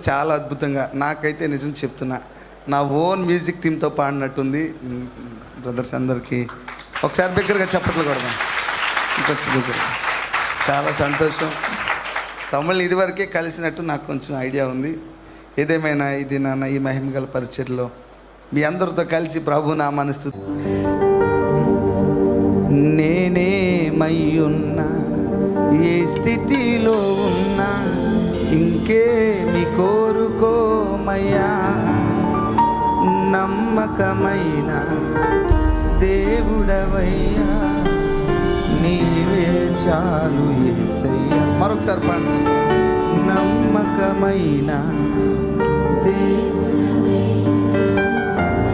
చాలా అద్భుతంగా నాకైతే నిజం చెప్తున్నా, నా ఓన్ మ్యూజిక్ టీంతో పాడినట్టుంది. బ్రదర్స్ అందరికీ ఒకసారి బిగ్గరగా చప్పట్లు కొడదాం. ఇంకొచ్చి బిగ్గర. చాలా సంతోషం. తమిళ్ ఇదివరకే కలిసినట్టు నాకు కొంచెం ఐడియా ఉంది. ఏదేమైనా ఇది నాన్న ఈ మహిమగల పరిచర్లో మీ అందరితో కలిసి ప్రభు నామాన్ని స్తుతి. నేనేమయ్యున్నా, ఏ స్థితిలో ఉన్నా, ఇంకేమి కోరుకోమయ్యా, నమ్మకమైన దేవుడవయ్యా, నీవే చాలు యేసయ్యా. మరొకసారి పాడండి. నమ్మకమైన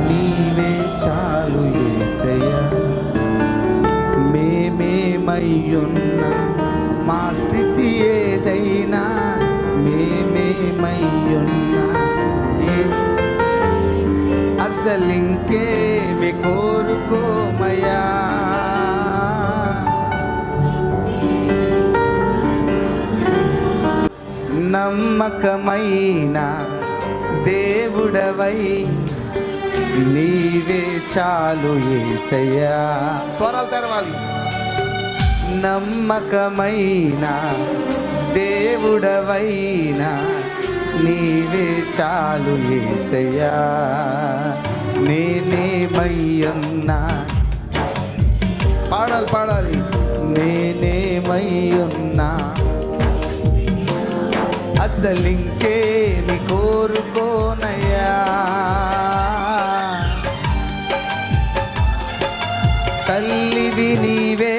నీవే చాలు యేసయ్యా, మేమేమయ్యున్నా, మా స్థితి ఏదైనా, మేమేమయ్యున్నా, అసలింకేమి కోరుకోమయ్యా, నమ్మకమైన దేవుడవై నీవే చాలు యేసయ్యా. స్వరాలు తెరవాలి. నమ్మకమైన దేవుడవైనా నీవే చాలు యేసయ్యా, నేనేమయ్యున్నా. పాడాలి. నేనేమయ్యున్నా, అసలింకేమి కోరుకోనయ్యా, తల్లివి నీవే,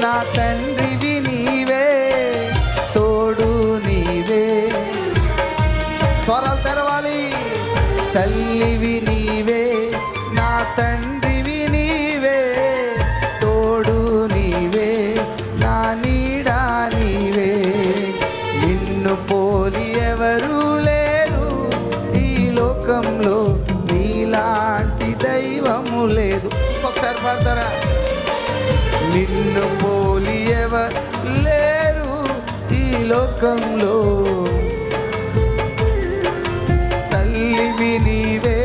నా తండ్రివి నీవే, తోడు నీవే. స్వరాలు తెరవాలి. తల్లివి నీవే, నా తండ్రివి నీవే, తోడు నీవే, నా నీడా నీవే, నిన్ను పోలి ఎవరు లేరు ఈ లోకంలో, నీలాంటి దైవము లేదు. ఒకసారి పాడతారా? నిన్ను పోలి ఎవరు లేరు ఈ లోకంలో, తల్లివి నీవే,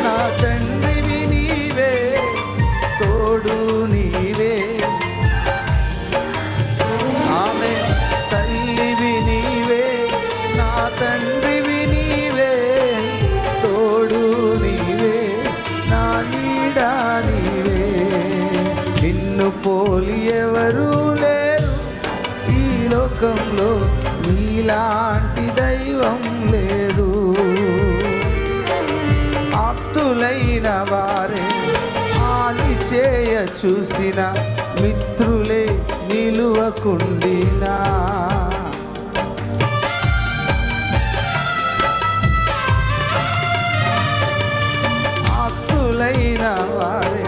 నా తండ్రివి నీవే, తోడు నీవే. ఆమె తల్లివి నీవే, నా తండ్రివి నీవే, తోడు నీవే, నా నీడా నీవే, నిన్ను పోలి ఎవరు లేరు ఈ లోకంలో, నీలాంటి దైవం లేదు. ఆప్తులైన వారే హాని చేయ చూసిన, మిత్రులే నిలువకుండినా, ఆప్తులైన వారే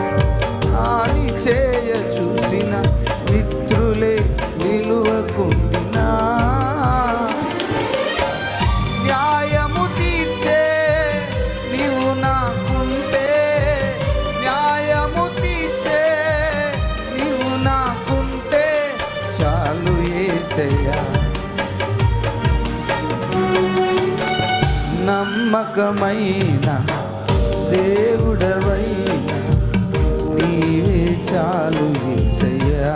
హాని చేయ చూసిన, మిత్రులే నిలువకుండినా, న్యాయము తీర్చే నీవు నాకుంటే, న్యాయము తీర్చే నీవు నాకుంటే చాలు యేసయ్యా, నమ్మకమైన దేవుడవైనా నీవే చాలు యేసయ్యా,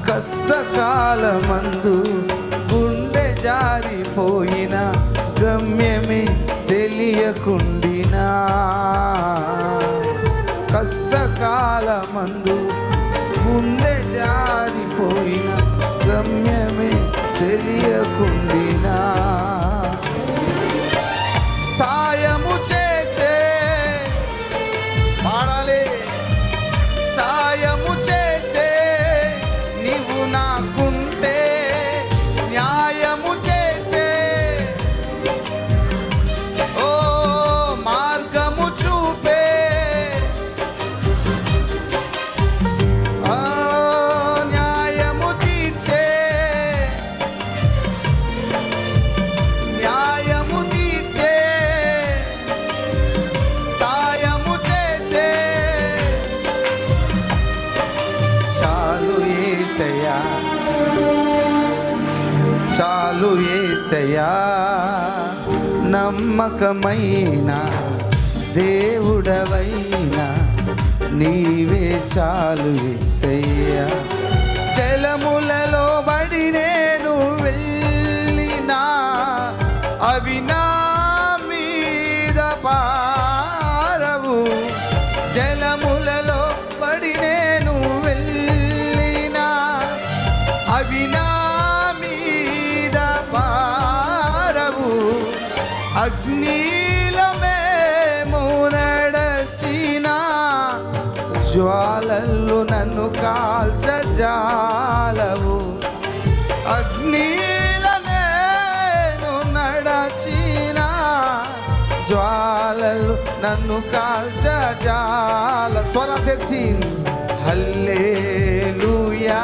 కష్టకాలమందు గుండె జారిపోయిన, గమ్యమే తెలియకుండినా, కష్టకాలమందు గుండె జారిపోయిన, గమ్యమే తెలియకుండినా, సాయము చేసే పాడాలి. సాయము చేసే నీవు నాకుంటే, న్యాయము చేసే ఓ మార్గము చూపే, న్యాయము తీర్చే, న్యాయము తీర్చే, సాయము చేసే చాలు యేసయ్యా, చాలు యేసయ్యా. నమ్మకమైన దేవుడవైనా నీవే చాలు యేసయ్యా. జలములలో బడి నేను వెళ్ళినా అవి నా మీద పారవు. జలములలో బడి నేను వెళ్ళినా అవి నా మీద పారవు. అగ్నిలమేము నడచినా జ్వాలలు నన్ను కాల్చజాలవు. అగ్నిలనేను నడచినా జ్వాలలు నన్ను కాల్చజాల. స్వర తెచ్చి హల్లెలూయా.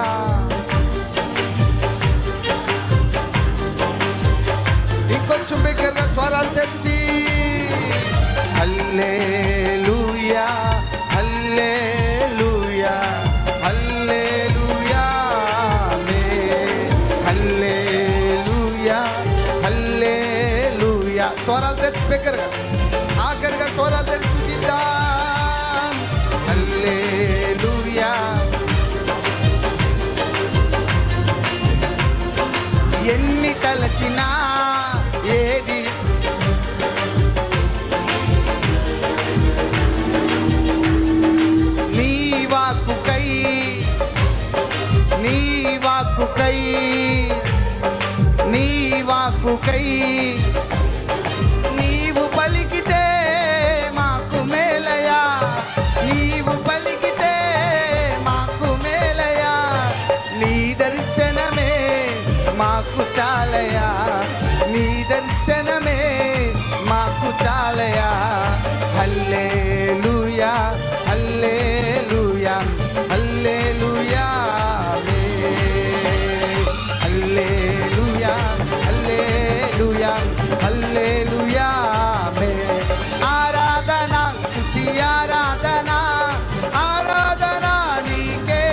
ఇంకొంచెం బిగ్గరగా స్వరాలు తెచ్చి హల్లెలూయా హల్లెలూయా హల్లెలూయా హల్లెలూయా హల్లెలూయా. స్వరాలు తెచ్చి బిగ్గరగా ఆఖరిగా స్వరాలు తెచ్చి స్తుతిద్దాం. హల్లెలూయా. ఎన్ని తలచినా ఏది నీ వాక్కుకై నీ వాక్కుకై నీ వాక్కుకై నీవు పలికితే మాకు మేలయా. నీవు పలికితే మాకు మేలయా. నీ దర్శనమే మాకు చాలయా. నీ దర్శనమే మాకు చాలయా. హల్లెలూయా హల్లెలూయా హల్లెలూయా హల్లెలూయా హల్లెలూయా హల్లెలూయా. ఆరాధన స్తుతి ఆరాధన ఆరాధన నీకే.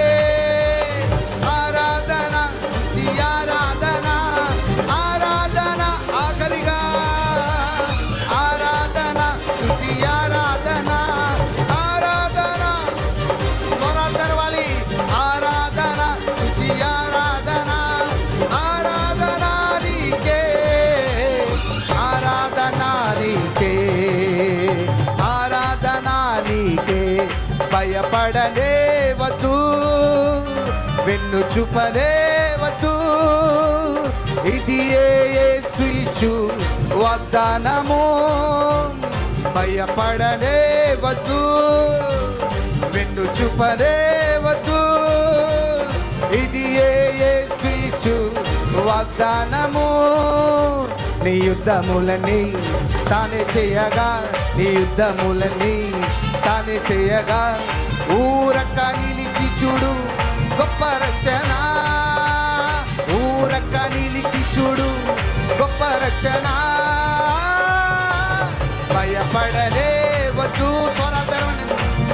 ఆరాధన స్తుతి ఆరాధన ఆరాధన ఆఖరిగా ఆరాధన స్తుతి ఆరాధన ఆరాధన స్వరాలు తెరవాలి. ఆరాధన స్తుతి ఆరాధన ఆరాధన నీకే. ఆరాధన నీకే ఆరాధన నీకే. భయపడనే వద్దు వెన్ను చూపనే వద్దు. ఇది యేసు ఇచ్చు వాగ్దానము. భయపడనే వద్దు వెన్ను చూపనే వద్దు. ఇది యేసు ఇచ్చు వాగ్దానము. నీ యుద్ధములని తానే చేయగా నీ యుద్ధములని తానే చేయగా ఊరక్క నిలిచి చూడు గొప్ప రక్షణ. ఊరక్క నిలిచి చూడు గొప్ప రక్షణ. భయపడలే వద్దు స్వరాలు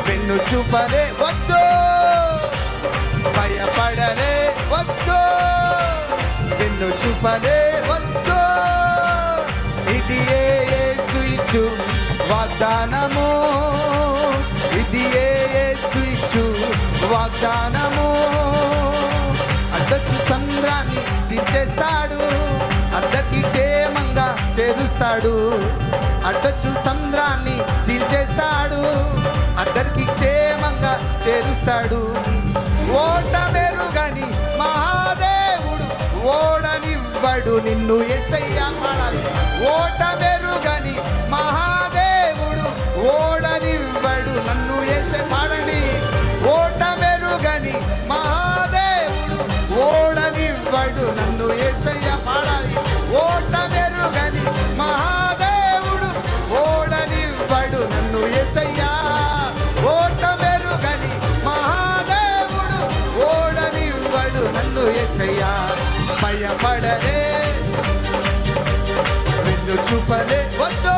వెన్ను చూపలే వద్దు. భయపడలే వద్దు వెన్ను చూపలే వద్దు. ఇది యేసు ఇచ్చు వాగ్దానము. ఇది యేసు ఇచ్చు వాగ్దానము. అద్దకు సంద్రాన్ని చించేస్తాడు. అద్దకి క్షేమంగా చేరుస్తాడు. అడ్డొచ్చు సంద్రాన్ని చీల్చేస్తాడు. అద్దరికి క్షేమంగా చేరుస్తాడు. ఓటమెరుగని మహాదేవుడు ఓడనివ్వడు నిన్ను. యేసయ్యా పాడాలి. ఓటమెరుగని మహాదేవుడు ఓడనివ్వడు నన్ను. యేసే పాడండి. ఓటమెరుగని మహాదేవుడు ఓడనివ్వడు నన్ను. యేసయ్యా పాడాలి. ఓటమెరుగని మహాదేవుడు ఓడనివ్వడు నన్ను. యేసయ్యా ఓటమెరుగని మహాదేవుడు ఓడనివ్వడు నన్ను. యేసయ్యా భయపడలే వెన్ను చూపలే వద్దు.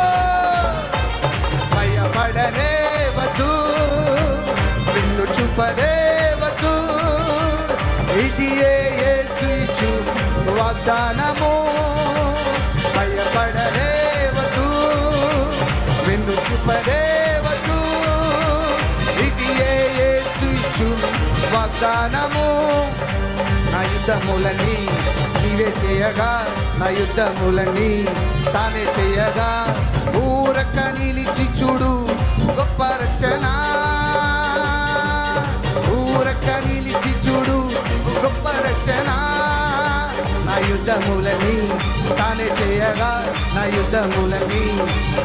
భయపడలే వద్దు వెన్ను చూపలే వద్దు. ఇది యేసు ఇచ్చు వాగ్దానము. భయపడలే వద్దు వెన్ను చూపనే వద్దు. ఇది యేసు ఇచ్చు వాగ్దానము. నా యుద్ధములని నీవే చేయగా, నా యుద్ధములని తానే చేయగా, ఊరక నిలిచి చూడు గొప్ప రక్షణ. ఊరక నిలిచి చూడు గొప్ప రక్షణ. నా యుద్ధములని తానే చేయగా, నా యుద్ధములని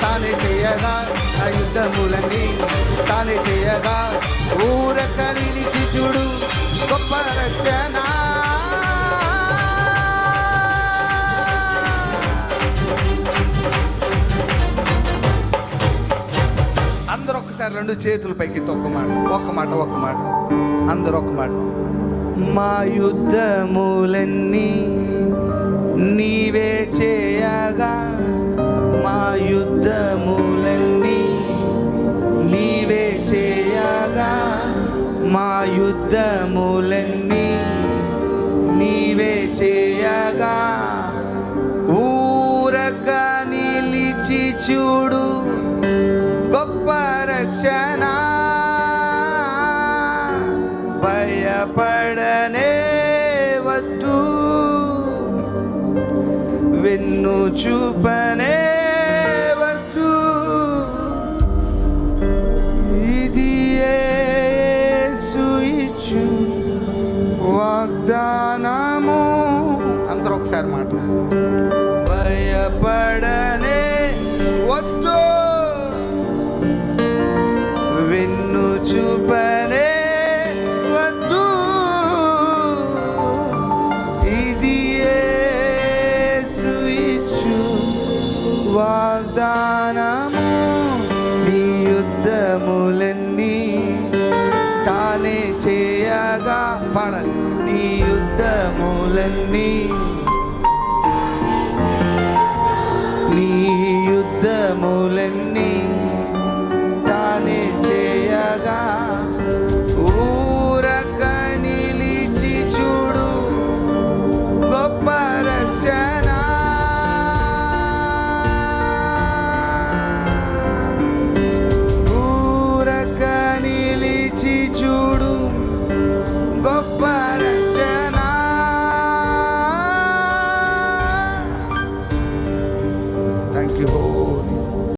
తానే చేయగా, నా యుద్ధములని తానే చేయగా, ఊరక నిలిచి చూడు గొప్ప రక్షణ. అందరూ ఒక్కసారి రెండు చేతుల పైకి ఒక్క మాట అందరూ ఒక మాట. మా యుద్ధములన్నీ నీవే చేయగా, మా యుద్ధములన్నీ నీవే చేయగా, మా యుద్ధములన్నీ నీవే చేయగా, ఊరక నిలిచి చూడు గొప్ప రక్షణ. భయపడనే వద్దు, వెన్ను చూపనే వద్దు. ఇది యేసు ఇచ్చు వాగ్దానము. అందరూ ఒకసారి మాట. భయపడనే వద్దు, వెన్ను చూపనే వద్దు. ఇది యేసు ఇచ్చు వాగ్దానము. నీ యుద్ధములన్నీ తానే చేయగా, పాడాలి. నీ యుద్ధములన్నీ